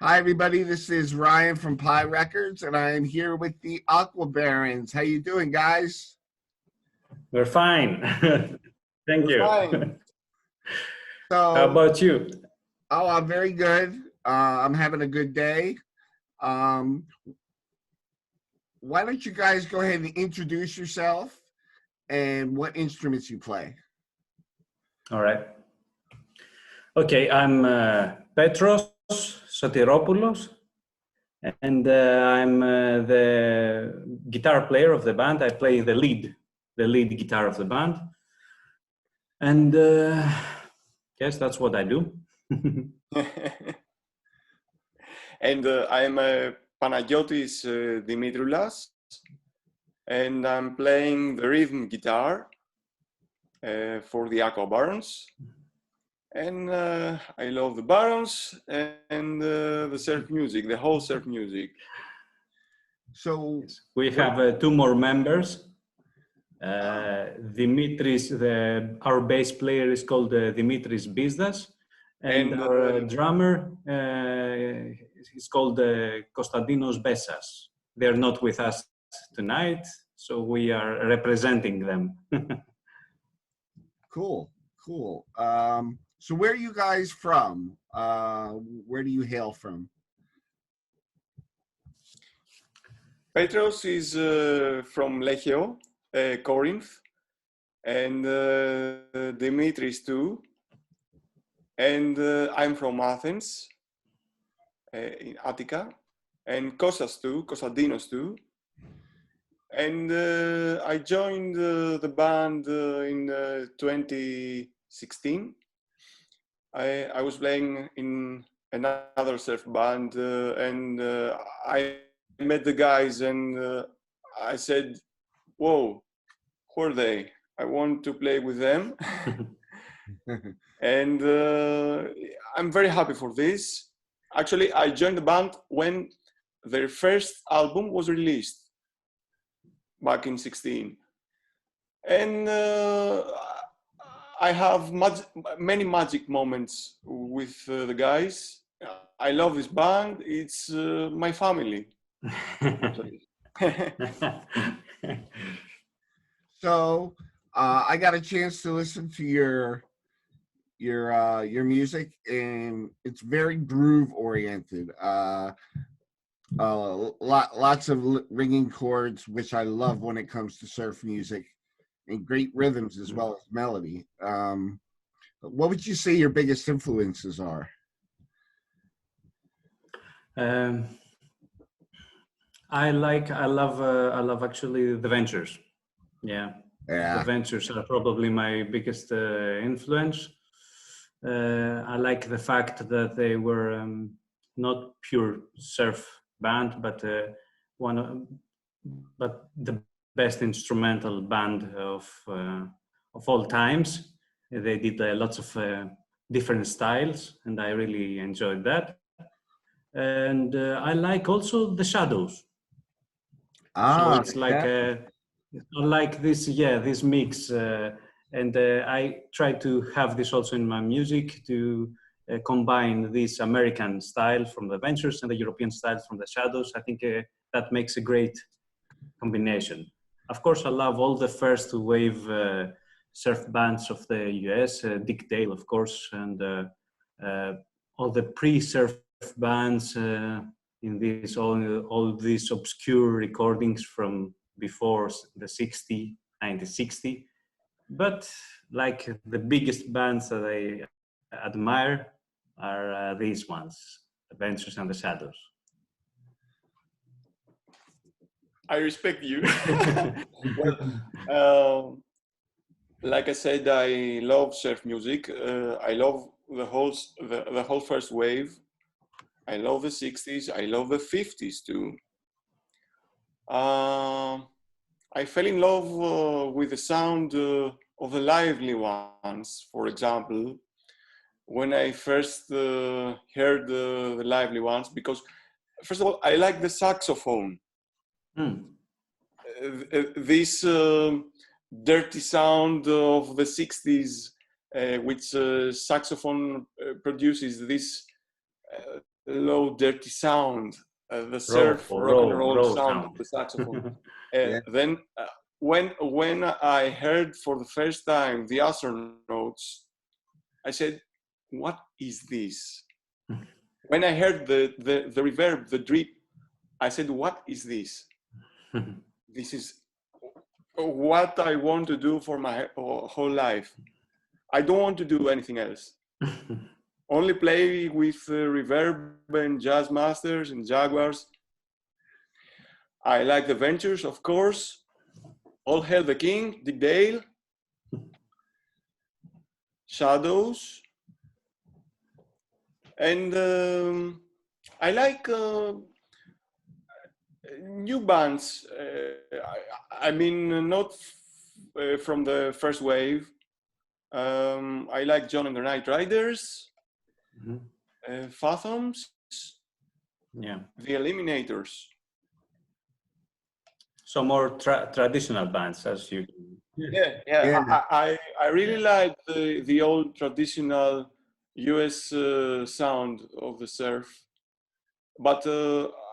Hi, everybody. This is Ryan from Pi Records, and I am here with the Aqua Barons. How you doing, guys? We're fine. Thank We're you. fine. How So, about you? I'm very good. I'm having a good day. Um, why don't you guys go ahead and introduce yourself and what instruments you play? All right. Okay, I'm Petros Sotiropoulos, and I'm the guitar player of the band. I play the lead guitar of the band, and yes, that's what I do. And I'm Panagiotis Dimitrioulas, and I'm playing the rhythm guitar for the Aqua Barons. And I love the Barons and the surf music, the whole surf music. So, We have two more members. Dimitris, our bass player is called Dimitris Bizdas, and our drummer is called Konstantinos Bessas. They're not with us tonight, so we are representing them. cool. So where are you guys from? Where do you hail from? Petros is from Lechio, Corinth, and Dimitris too. And I'm from Athens, in Attica, and Kostas too, Konstantinos too. And I joined the band in 2016. I was playing in another surf band, and I met the guys, and I said, "Whoa, who are they? I want to play with them." And I'm very happy for this. Actually, I joined the band when their first album was released back in 16. And I have many magic moments with the guys. I love this band. It's my family. So, I got a chance to listen to your music, and it's very groove oriented. Lots of ringing chords, which I love when it comes to surf music, and great rhythms as well as melody. What would you say your biggest influences are? I love actually the Ventures. Yeah. The Ventures are probably my biggest influence. I like the fact that they were not pure surf band, but the best instrumental band of all times. They did lots of different styles, and I really enjoyed that. And I like also the Shadows. So it's like this, this mix. And I try to have this also in my music, to combine this American style from the Ventures and the European style from the Shadows. I think that makes a great combination. Of course, I love all the first wave surf bands of the US, Dick Dale, of course, and all the pre-surf bands in this, all these obscure recordings from before the 1960. But like the biggest bands that I admire are these ones, the Ventures and the Shadows. I respect you. Well, like I said, I love surf music. I love the whole first wave. I love the 60s. I love the 50s too. I fell in love with the sound of the lively ones. For example, when I first heard the lively ones, because first of all, I like the saxophone. This dirty sound of the 60s, which saxophone produces, this low, dirty sound, the surf rock and roll raw sound of the saxophone. Then when I heard for the first time the astronauts, I said, "What is this?" When I heard the reverb, the drip, I said, "What is this? This is what I want to do for my whole life. I don't want to do anything else. Only play with reverb and jazz masters and Jaguars. I like the Ventures, of course. All Hail the King, Dick Dale, Shadows, and I like new bands. I mean, not from the first wave. I like John and the Night Riders, Phantoms, Yeah. The Eliminators. So more traditional bands, as you. Yeah. I really like the old traditional US sound of the surf, but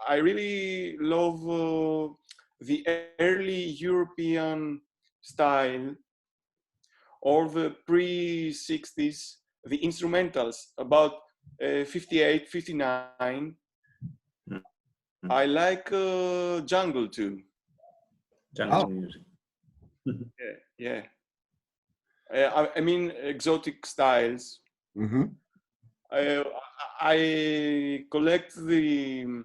I really love the early European style or the pre-60s, the instrumentals, about 58, 59. I like jungle too. Jungle music. Yeah. I mean, exotic styles. Mm-hmm. I collect the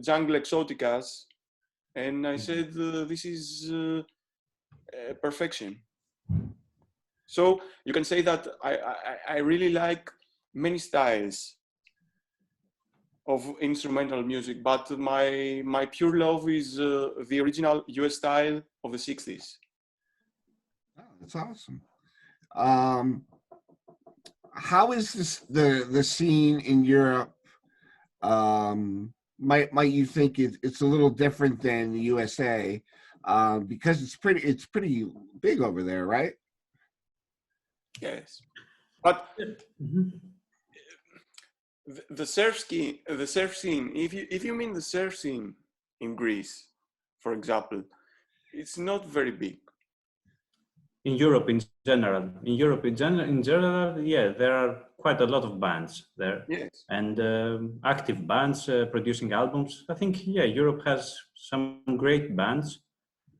jungle exoticas, and I said this is perfection. So you can say that I really like many styles of instrumental music, but my pure love is the original US style of the 60s. Oh, that's awesome. How is the scene in Europe? Might you think it's a little different than the USA because it's pretty big over there, right? Yes, but the surf scene. If you mean the surf scene in Greece, for example, it's not very big. In Europe, in general, yeah, there are quite a lot of bands there. Yes, and active bands producing albums. I think, yeah, Europe has some great bands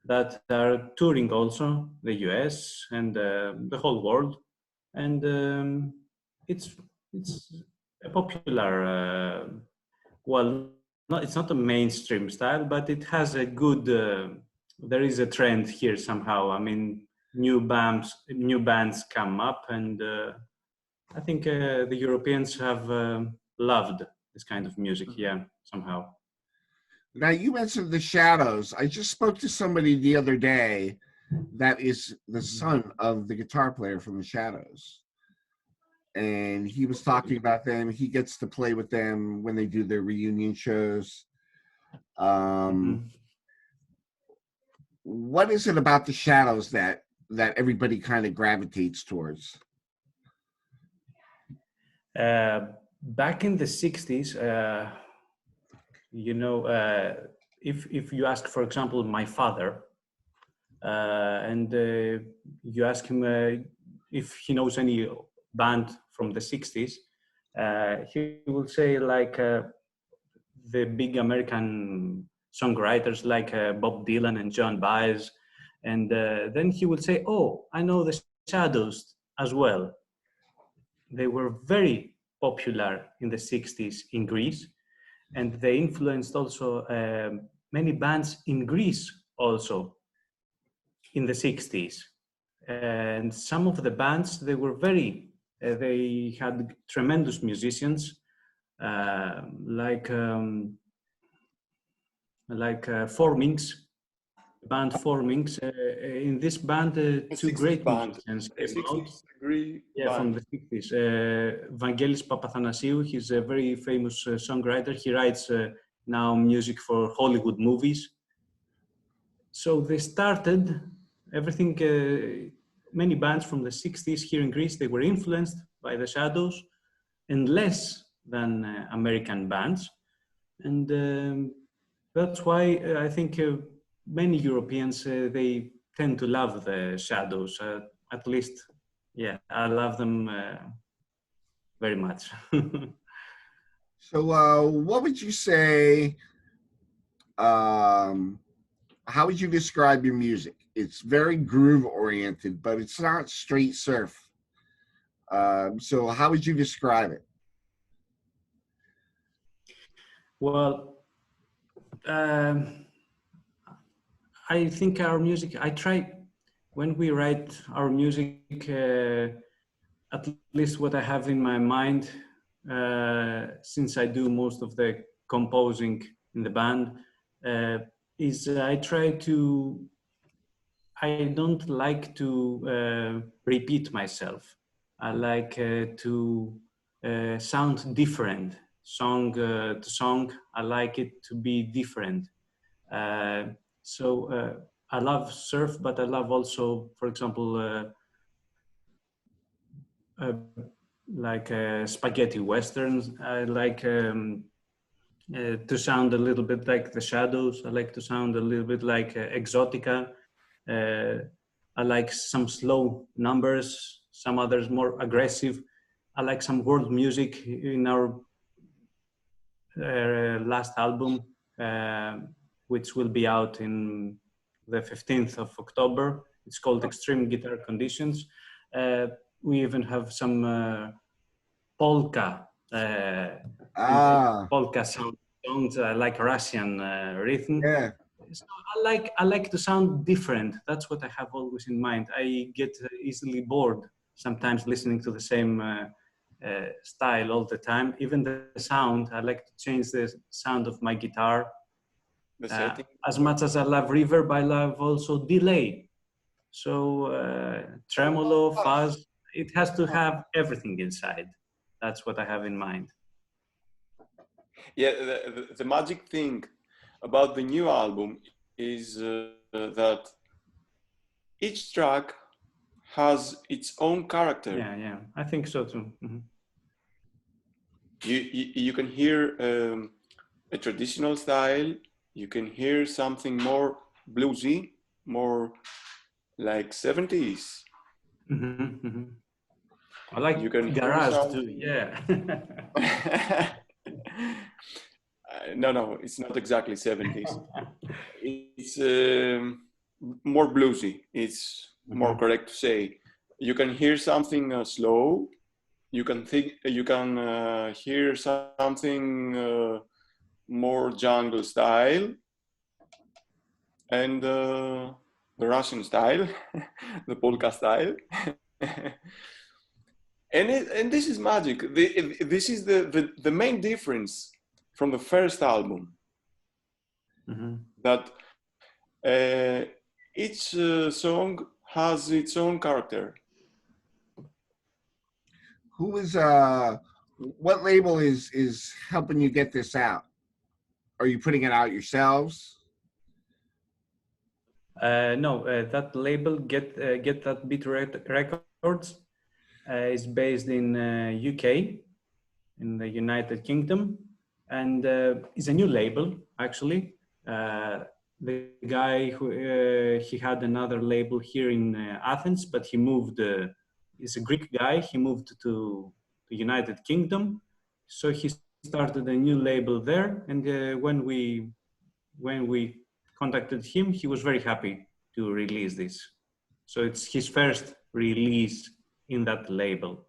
that are touring also the US and the whole world, and it's a popular. Well, it's not a mainstream style, but it has a good. There is a trend here somehow. I mean, new bands come up, and I think the Europeans have loved this kind of music. Yeah, somehow. Now you mentioned the Shadows. I just spoke to somebody the other day that is the son of the guitar player from the Shadows. And he was talking about them. He gets to play with them when they do their reunion shows. What is it about the Shadows that everybody kind of gravitates towards? Back in the 60s, if you ask, for example, my father, and you ask him if he knows any band from the 60s, he will say like the big American songwriters like Bob Dylan and John Baez, and then he would say, "Oh, I know the Shadows as well." They were very popular in the 60s in Greece, and they influenced also many bands in Greece also in the 60s. And some of the bands, they were they had tremendous musicians like Formings, band Formings. In this band, two great musicians came out. Yeah, from the 60s. Vangelis Papathanasiou, he's a very famous songwriter. He writes now music for Hollywood movies. So they started everything, many bands from the 60s here in Greece, they were influenced by the Shadows, and less than American bands. And that's why I think many Europeans, they tend to love the Shadows. At least, yeah, I love them very much. So, what would you say? How would you describe your music? It's very groove oriented, but it's not straight surf. So, how would you describe it? Well, um, I think our music, I try, when we write our music, at least what I have in my mind, since I do most of the composing in the band, is I try to, I don't like to repeat myself. I like to sound different, song to song. I like it to be different. Uh, so I love surf, but I love also, for example, uh, like spaghetti westerns. I like to sound a little bit like the Shadows. I like to sound a little bit like Exotica. I like some slow numbers, some others more aggressive. I like some world music in our last album, which will be out in the 15th of October. It's called Extreme Guitar Conditions. We even have some polka, Ah, polka songs like Russian rhythm. yeah. So I like to sound different. That's what I have always in mind. I get easily bored sometimes listening to the same style all the time. Even the sound, I like to change the sound of my guitar. The setting. As much as I love reverb, I love also delay. So tremolo, fuzz, it has to have everything inside. That's what I have in mind. Yeah, the magic thing about the new album is that each track has its own character. Yeah, I think so too. Mm-hmm. You can hear a traditional style, you can hear something more bluesy, more like 70s. Mm-hmm, mm-hmm. I You like can hear garage some. too. Yeah. No, it's not exactly 70s. It's more bluesy. It's more correct to say. You can hear something slow. You can think. You can hear something more jungle style and the Russian style, the polka style. And this is magic. This is the main difference from the first album. Mm-hmm. That each song has its own character. Who is what label is helping you get this out? Are you putting it out yourselves? No, that label Get That Beat Records is based in UK, in the United Kingdom, and is a new label actually. The guy who he had another label here in Athens, but he moved. He's a Greek guy. He moved to the United Kingdom, so he started a new label there. And when we contacted him, he was very happy to release this. So it's his first release in that label.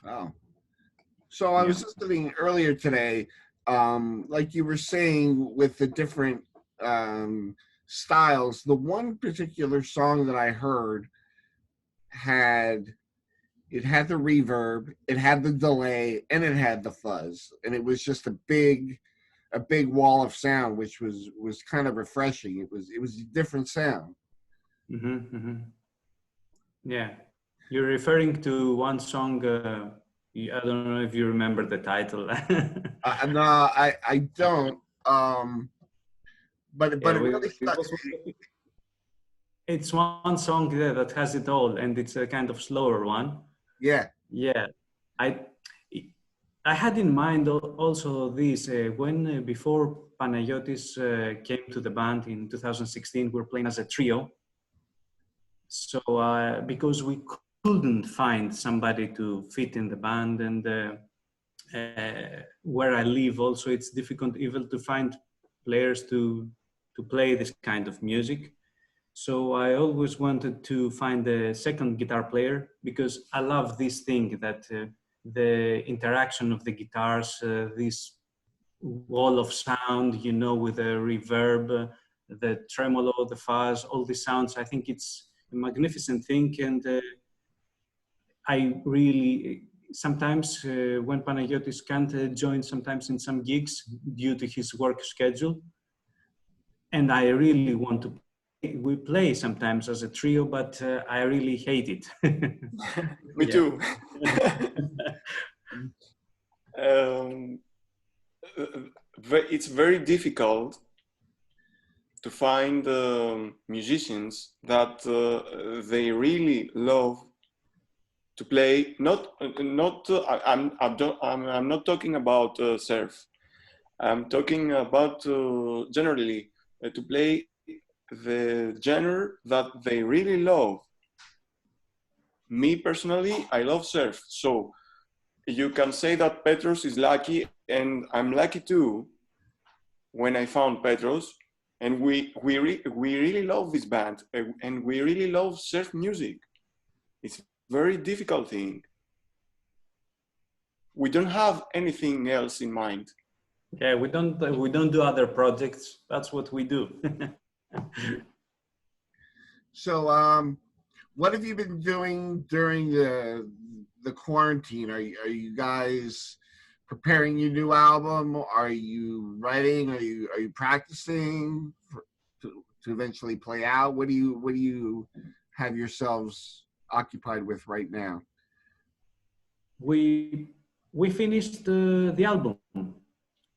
Oh. So I was listening earlier today, like you were saying with the different styles, the one particular song that I heard had the reverb, it had the delay, and it had the fuzz, and it was just a big wall of sound, which was kind of refreshing. It was a different sound. Mm-hmm, mm-hmm. Yeah, you're referring to one song. I don't know if you remember the title. No, I don't. But Yeah, it really stuck. it's one song there that has it all, and it's a kind of slower one. Yeah. Yeah, I I had in mind also this when before Panayotis came to the band in 2016, we were playing as a trio. So because we couldn't find somebody to fit in the band, and where I live also, it's difficult even to find players to play this kind of music. So I always wanted to find a second guitar player because I love this thing that the interaction of the guitars, this wall of sound, you know, with the reverb, the tremolo, the fuzz, all these sounds. I think it's a magnificent thing, and I really sometimes when Panayotis can't join sometimes in some gigs due to his work schedule, and I really want to. We play sometimes as a trio, but I really hate it. Me too. um, it's very difficult to find musicians that they really love to play. I'm not talking about surf. I'm talking about generally to play the genre that they really love. Me personally, I love surf, so you can say that Petros is lucky, and I'm lucky too when I found Petros, and we really love this band, and we really love surf music. It's very difficult thing. We don't have anything else in mind. Yeah, we don't do other projects. That's what we do. So, what have you been doing during the quarantine? Are you guys preparing your new album? Are you writing? Are you practicing to eventually play out? What do you have yourselves occupied with right now? We finished the album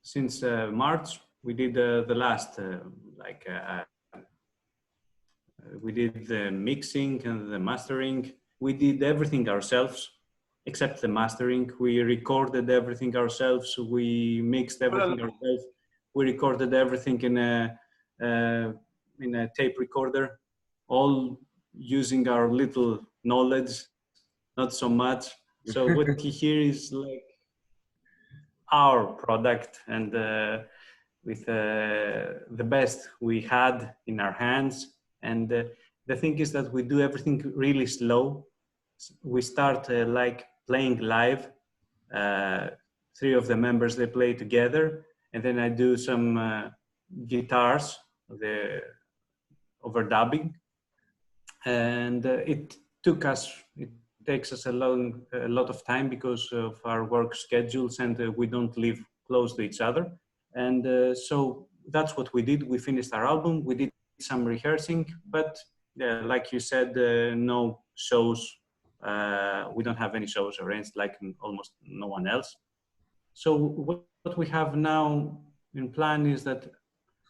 since March. We did the last we did the mixing and the mastering. We did everything ourselves except the mastering. We recorded everything ourselves. We mixed everything ourselves. We recorded everything in a tape recorder, all using our little knowledge, not so much. So what you hear is like our product, and with the best we had in our hands. And the thing is that we do everything really slow. We start like playing live. Three of the members, they play together, and then I do some guitars, the overdubbing, and it takes us a lot of time because of our work schedules, and we don't live close to each other. And so that's what we did. We finished our album. We did some rehearsing, but like you said, no shows. We don't have any shows arranged, like almost no one else. So what we have now in plan is that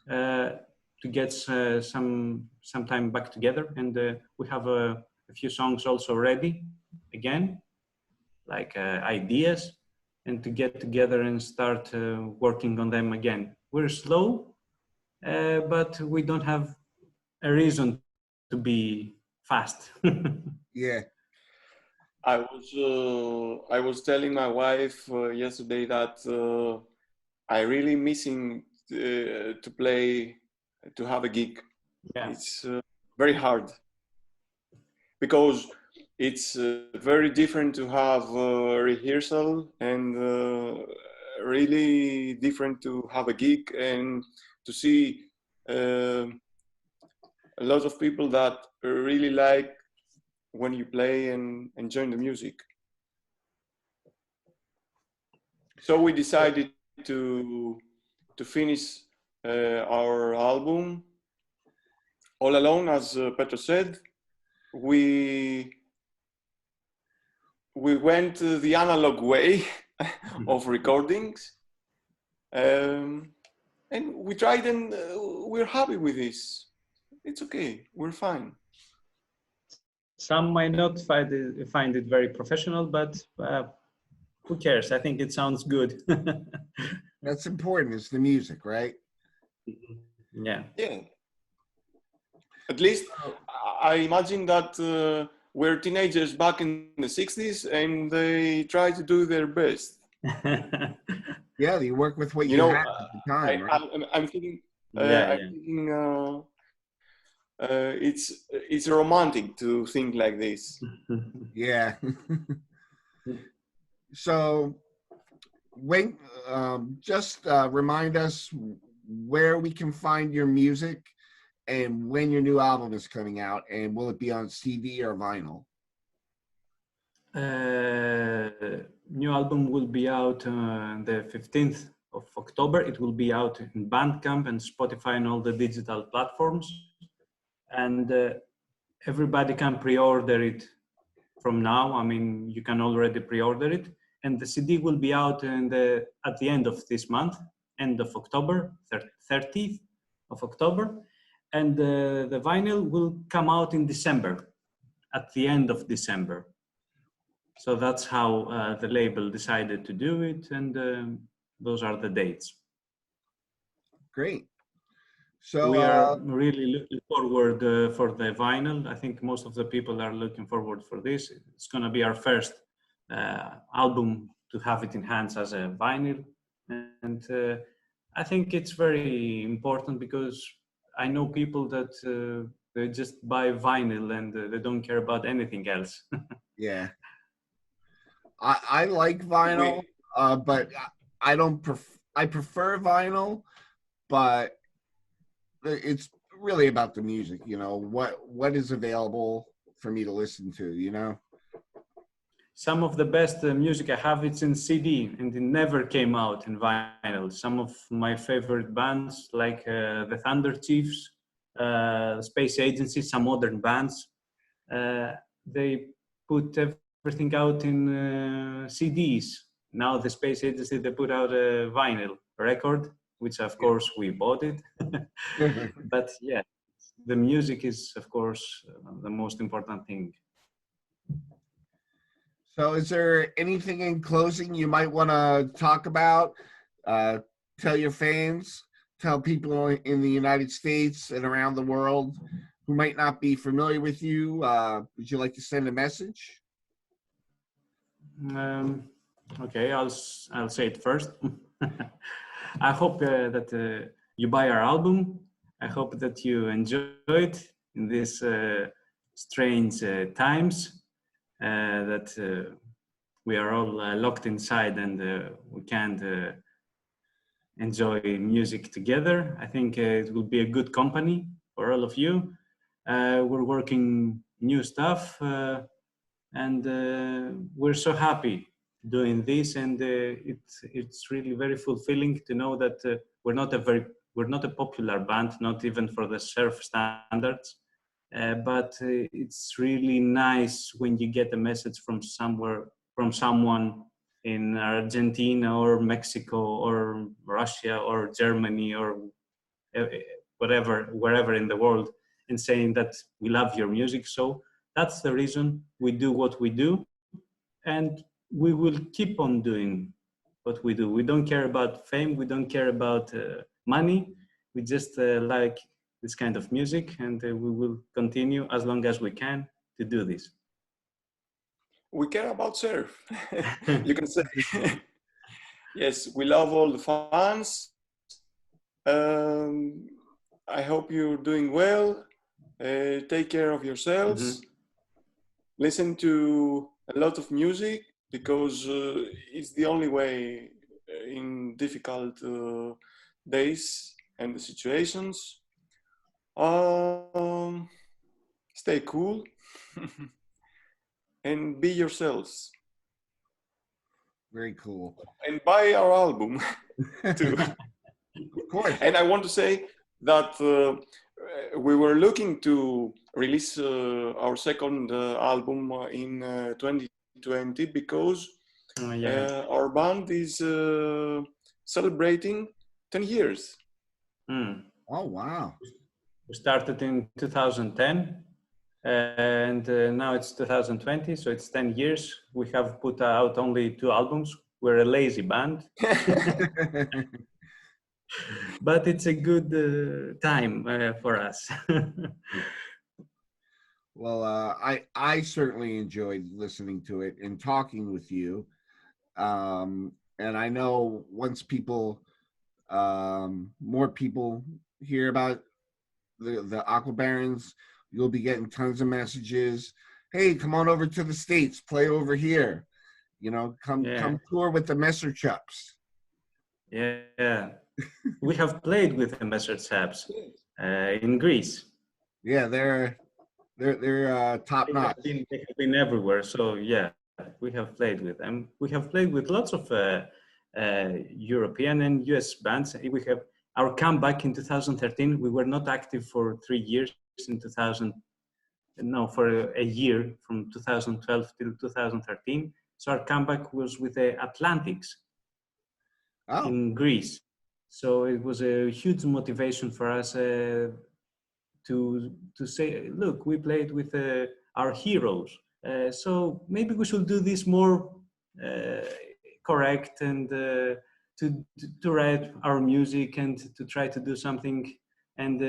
to get some time back together, and we have a few songs also ready again, like ideas, and to get together and start working on them again. We're slow, but we don't have a reason to be fast. Yeah. I was telling my wife yesterday that I really missing to play, to have a gig. Yeah. It's very hard because it's very different to have a rehearsal, and really different to have a gig and to see a lot of people that really like when you play and enjoy the music. So we decided to finish our album all alone, as Petro said. We went the analog way of recordings, and we tried, and we're happy with this. It's okay, we're fine. Some might not find it very professional, but who cares? I think it sounds good. That's important. It's the music, right? Yeah. Yeah. At least I imagine that we're teenagers back in the 60s and they try to do their best. Yeah, you work with what You you know, have at the time, right? I'm thinking, Yeah, I'm yeah. thinking it's romantic to think like this. Yeah. So when just remind us where we can find your music and when your new album is coming out, and will it be on CD or vinyl? New album will be out the 15th of October. It will be out in Bandcamp and Spotify and all the digital platforms. And everybody can pre-order it from now. I mean, you can already pre-order it. And the CD will be out at the end of this month, end of October, 30th of October. And the vinyl will come out in December, at the end of December. So that's how the label decided to do it, and those are the dates. Great. So We are really looking forward for the vinyl. I think most of the people are looking forward for this. It's going to be our first album to have it in hands as a vinyl, and I think it's very important because I know people that they just buy vinyl and they don't care about anything else. yeah, I like vinyl, We, but I don't. I prefer vinyl, but it's really about the music. You know what is available for me to listen to. You know. Some of the best music I have, it's in CD, and it never came out in vinyl. Some of my favorite bands, like the Thunder Chiefs, Space Agency, some modern bands, they put everything out in CDs. Now the Space Agency, they put out a vinyl record, which of course we bought it. But yeah, the music is of course the most important thing. So, is there anything in closing you might want to talk about? Uh, tell your fans, tell people in the United States and around the world who might not be familiar with you. Would you like to send a message? Okay, I'll say it first. I hope that you buy our album. I hope that you enjoy it in these strange times that we are all locked inside and we can't enjoy music together. I think it will be a good company for all of you. We're working new stuff and we're so happy doing this, and it's really very fulfilling to know that we're not a popular band, not even for the surf standards, but it's really nice when you get a message from someone in Argentina or Mexico or Russia or Germany or wherever in the world, and saying that we love your music. So that's the reason we do what we do, and we will keep on doing what we do. We don't care about fame. We don't care about money. We just like this kind of music, and we will continue as long as we can to do this. we care about surf. You can say. Yes, we love all the fans. I hope you're doing well. Take care of yourselves. Mm-hmm. Listen to a lot of music because it's the only way in difficult days and the situations. Stay cool and be yourselves. Very cool. And buy our album too. Of course. And I want to say that we were looking to release our second album in 2020 because our band is celebrating 10 years. Oh, wow. We started in 2010. And now it's 2020, so it's 10 years. We have put out only 2 albums. We're a lazy band, but it's a good time for us. Well, I certainly enjoyed listening to it and talking with you. And I know once people, more people hear about the Aqua Barons, you'll be getting tons of messages. Hey, come on over to the States, play over here. You know, come tour with the Messer Chups. Yeah, we have played with the Messer Chaps in Greece. Yeah, they're top notch. They have been everywhere. So yeah, we have played with them. We have played with lots of European and US bands. We have our comeback in 2013. We were not active for 3 years in 2000. No, for a year from 2012 till 2013. So our comeback was with the Atlantics in Greece. So it was a huge motivation for us to say, look, we played with our heroes. So maybe we should do this more correct and to write our music and to try to do something. And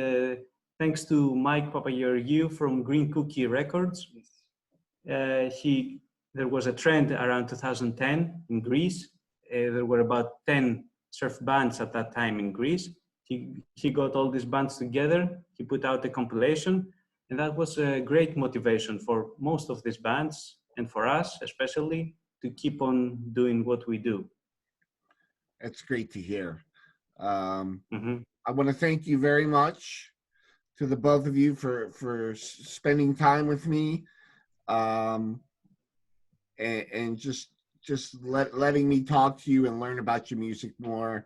thanks to Mike Papageorgiou from Green Cookie Records, there was a trend around 2010 in Greece. There were about 10 surf bands at that time in Greece. He got all these bands together. He put out a compilation, and that was a great motivation for most of these bands and for us especially to keep on doing what we do. That's great to hear. I want to thank you very much to the both of you for spending time with me, and just letting me talk to you and learn about your music more.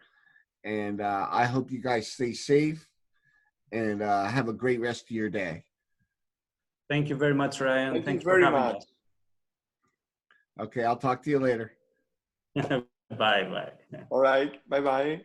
And I hope you guys stay safe and have a great rest of your day. Thank you very much, Ryan. Thank you very much. Us. Okay, I'll talk to you later. Bye. All right. Bye-bye.